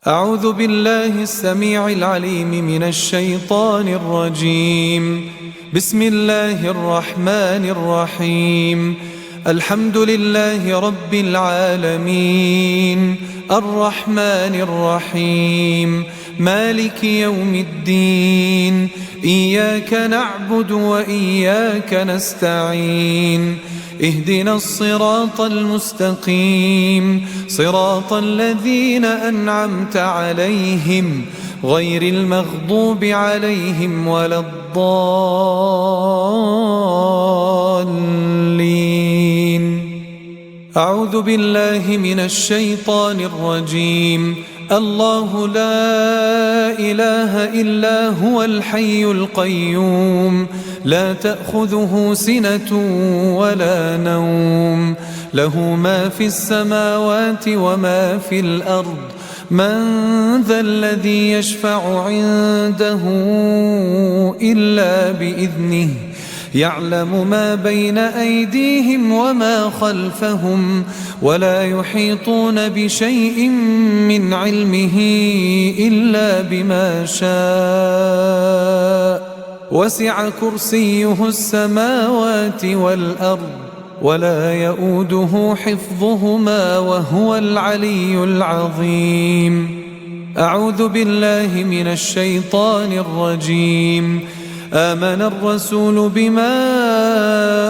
أعوذ بالله السميع العليم من الشيطان الرجيم. بسم الله الرحمن الرحيم. الحمد لله رب العالمين، الرحمن الرحيم، مالك يوم الدين، إياك نعبد وإياك نستعين، اهدنا الصراط المستقيم، صراط الذين أنعمت عليهم غير المغضوب عليهم ولا الضالين. أعوذ بالله من الشيطان الرجيم. الله لا إله إلا هو الحي القيوم، لا تأخذه سنة ولا نوم، له ما في السماوات وما في الأرض. من ذا الذي يشفع عنده إلا بإذنه، يعلم ما بين أيديهم وما خلفهم، ولا يحيطون بشيء من علمه إلا بما شاء. وسع كرسيه السماوات والأرض، ولا يؤوده حفظهما وهو العلي العظيم. أعوذ بالله من الشيطان الرجيم. آمن الرسول بما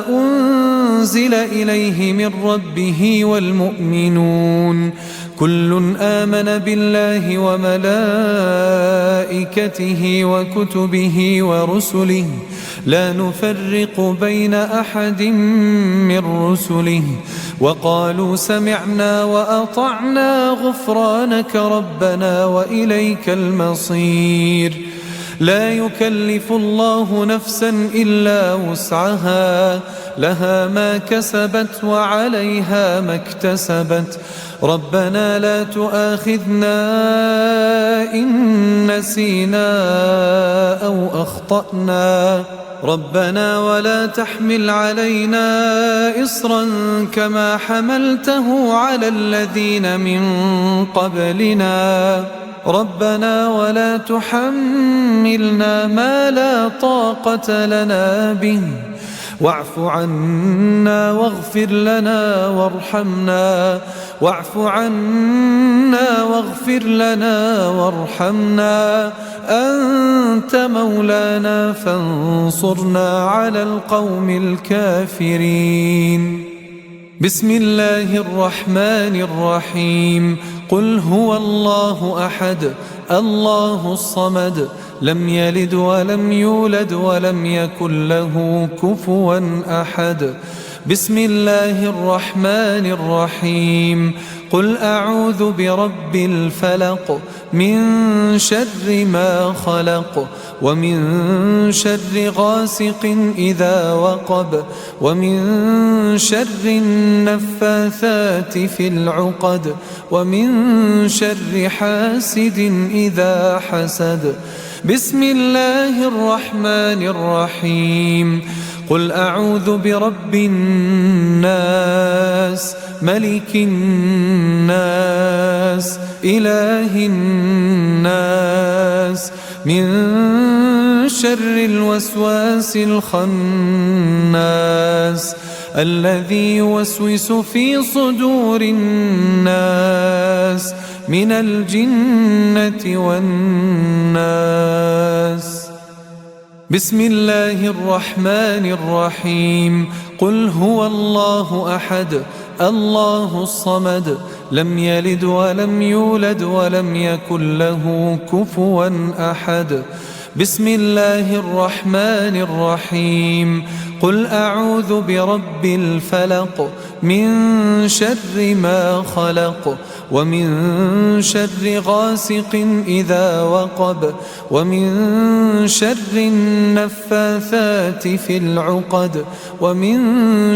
أنزل إليه من ربه والمؤمنون، كل آمن بالله وملائكته وكتبه ورسله، لا نفرق بين أحد من رسله، وقالوا سمعنا وأطعنا غفرانك ربنا وإليك المصير. لا يكلف الله نفسا إلا وسعها، لها ما كسبت وعليها ما اكتسبت. ربنا لا تؤاخذنا إن نسينا أو أخطأنا، ربنا ولا تحمل علينا إصرا كما حملته على الذين من قبلنا، ربنا ولا تحملنا ما لا طاقة لنا به، واعف عنا واغفر لنا وارحمنا، واعف عنا واغفر لنا وارحمنا، أنت مولانا فانصرنا على القوم الكافرين. بسم الله الرحمن الرحيم. قل هو الله أحد، الله الصمد، لم يلد ولم يولد ولم يكن له كفوا أحد. بسم الله الرحمن الرحيم. قل أعوذ برب الفلق، من شر ما خلق، ومن شر غاسق إذا وقب، ومن شر النفاثات في العقد، ومن شر حاسد إذا حسد. بسم الله الرحمن الرحيم. قل أعوذ برب الناس، ملك الناس، إله الناس، من شر الوسواس الخناس، الذي يوسوس في صدور الناس من الجنة والناس. بسم الله الرحمن الرحيم. قل هو الله أحد، الله الصمد، لم يلد ولم يولد ولم يكن له كفوا أحد. بسم الله الرحمن الرحيم. قل أعوذ برب الفلق، من شر ما خلق، ومن شر غاسق إذا وقب، ومن شر النفاثات في العقد، ومن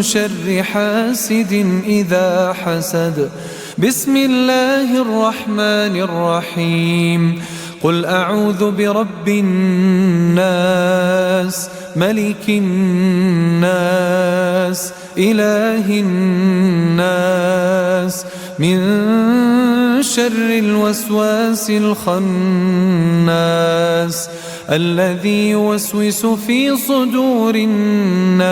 شر حاسد إذا حسد. بسم الله الرحمن الرحيم. قل أعوذ برب الناس، ملك الناس، إله الناس، من شر الوسواس الخناس الذي يوسوس في صدور الناس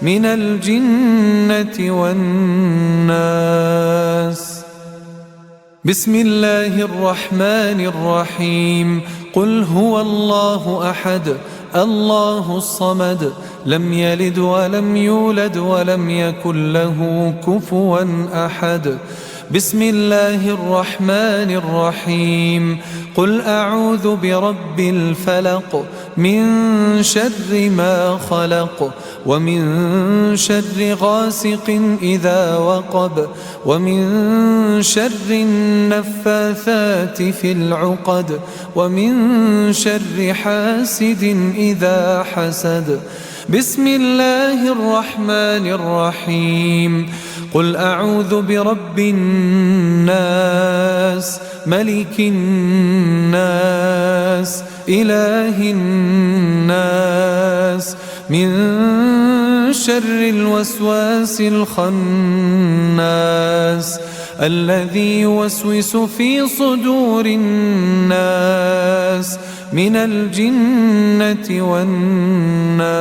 من الجنة والناس. بسم الله الرحمن الرحيم. قل هو الله أحد الله الصمد لم يلد ولم يولد ولم يكن له كفوا أحد. بسم الله الرحمن الرحيم. قل أعوذ برب الفلق من شر ما خلق ومن شر غاسق إذا وقب ومن شر النفاثات في العقد ومن شر حاسد إذا حسد. بسم الله الرحمن الرحيم. قل أعوذ برب الناس ملك الناس إله الناس من شر الوسواس الخناس الذي يوسوس في صدور الناس من الجنة والناس.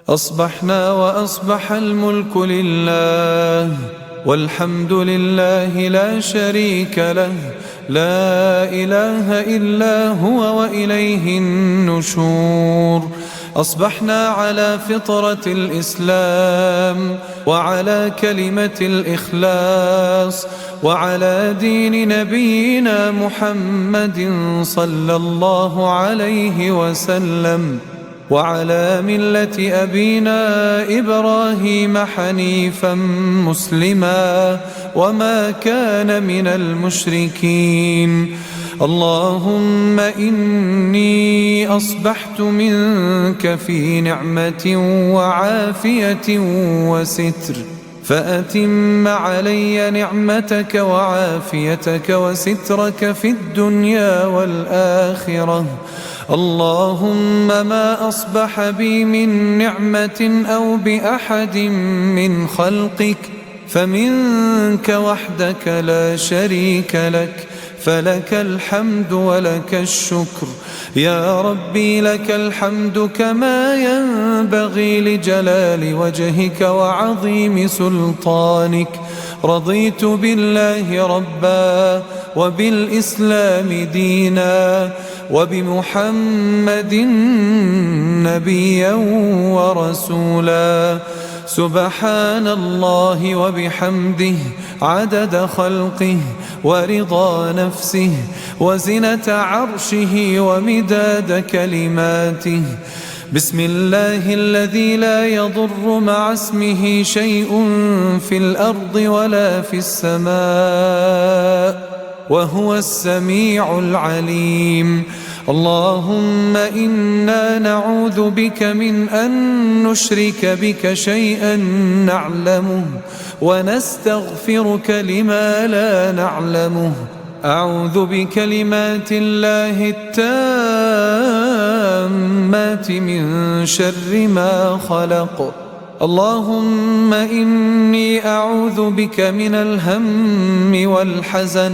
أصبحنا وأصبح الملك لله والحمد لله لا شريك له لا إله إلا هو وإليه النشور. أصبحنا على فطرة الإسلام وعلى كلمة الإخلاص وعلى دين نبينا محمد صلى الله عليه وسلم وعلى ملة أبينا إبراهيم حنيفا مسلما وما كان من المشركين. اللهم إني أصبحت منك في نعمة وعافية وستر فأتم علي نعمتك وعافيتك وسترك في الدنيا والآخرة. اللهم ما أصبح بي من نعمة أو بأحد من خلقك فمنك وحدك لا شريك لك فلك الحمد ولك الشكر. يا ربي لك الحمد كما ينبغي لجلال وجهك وعظيم سلطانك. رضيت بالله ربا وبالإسلام دينا وبمحمد نبيا ورسولا. سبحان الله وبحمده عدد خلقه ورضا نفسه وزنة عرشه ومداد كلماته. بسم الله الذي لا يضر مع اسمه شيء في الأرض ولا في السماء وهو السميع العليم. اللهم إنا نعوذ بك من أن نشرك بك شيئا نعلمه ونستغفرك لما لا نعلمه. أعوذ بكلمات الله التامات من شر ما خلق. اللهم إني أعوذ بك من الهم والحزن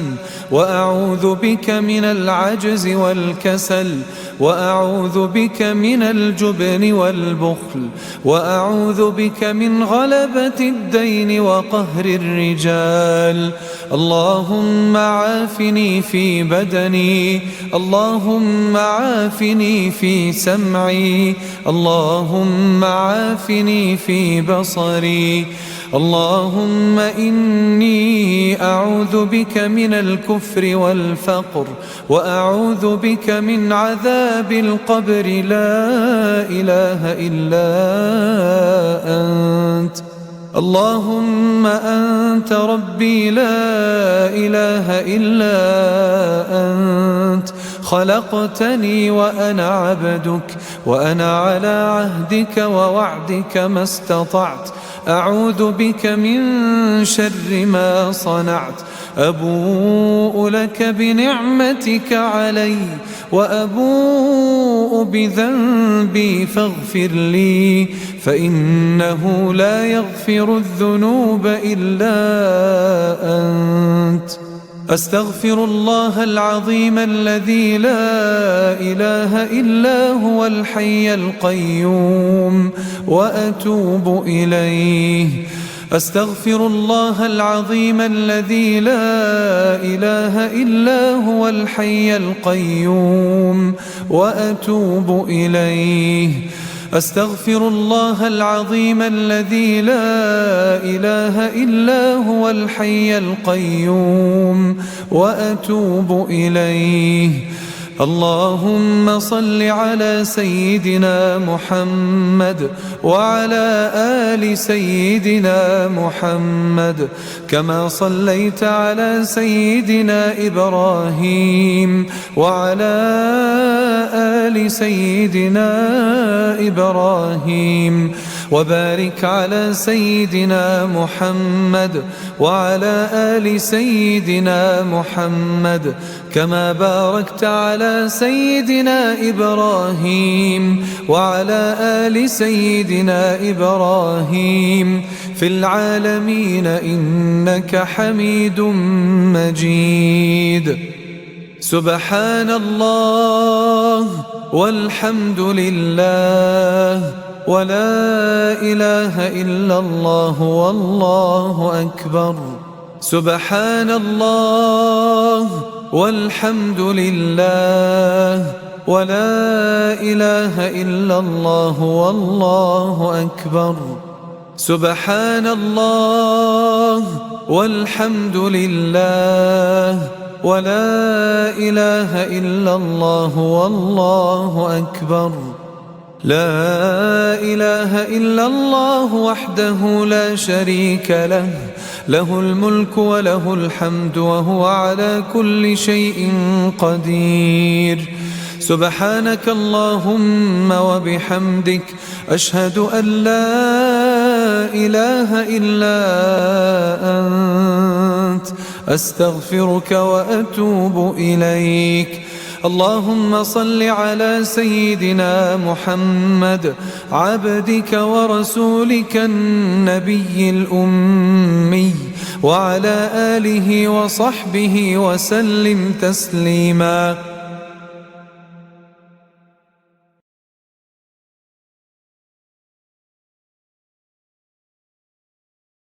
وأعوذ بك من العجز والكسل وأعوذ بك من الجبن والبخل وأعوذ بك من غلبة الدين وقهر الرجال. اللهم عافني في بدني اللهم عافني في سمعي اللهم عافني في بصري. اللهم إني أعوذ بك من الكفر والفقر وأعوذ بك من عذاب القبر لا إله إلا أنت. اللهم أنت ربي لا إله إلا أنت. خلقتني وأنا عبدك وأنا على عهدك ووعدك ما استطعت. أعوذ بك من شر ما صنعت أبوء لك بنعمتك علي وأبوء بذنبي فاغفر لي فإنه لا يغفر الذنوب إلا أنت. أستغفر الله العظيم الذي لا إله إلا هو الحي القيوم وأتوب إليه. أستغفر الله العظيم الذي لا إله إلا هو الحي القيوم وأتوب إليه. أستغفر الله العظيم الذي لا إله إلا هو الحي القيوم وأتوب إليه. اللهم صل على سيدنا محمد وعلى آل سيدنا محمد كما صليت على سيدنا إبراهيم وعلى آل سيدنا إبراهيم وبارك على سيدنا محمد وعلى آل سيدنا محمد كما باركت على سيدنا إبراهيم وعلى آل سيدنا إبراهيم في العالمين إنك حميد مجيد. سبحان الله والحمد لله ولا إله إلا الله والله أكبر. سبحان الله والحمد لله ولا إله إلا الله والله أكبر. سبحان الله والحمد لله ولا إله إلا الله والله أكبر. لا إله إلا الله وحده لا شريك له، له الملك وله الحمد وهو على كل شيء قدير. سبحانك اللهم وبحمدك أشهد أن لا إله إلا أنت أستغفرك وأتوب إليك. اللهم صل على سيدنا محمد عبدك ورسولك النبي الأمي وعلى آله وصحبه وسلم تسليما.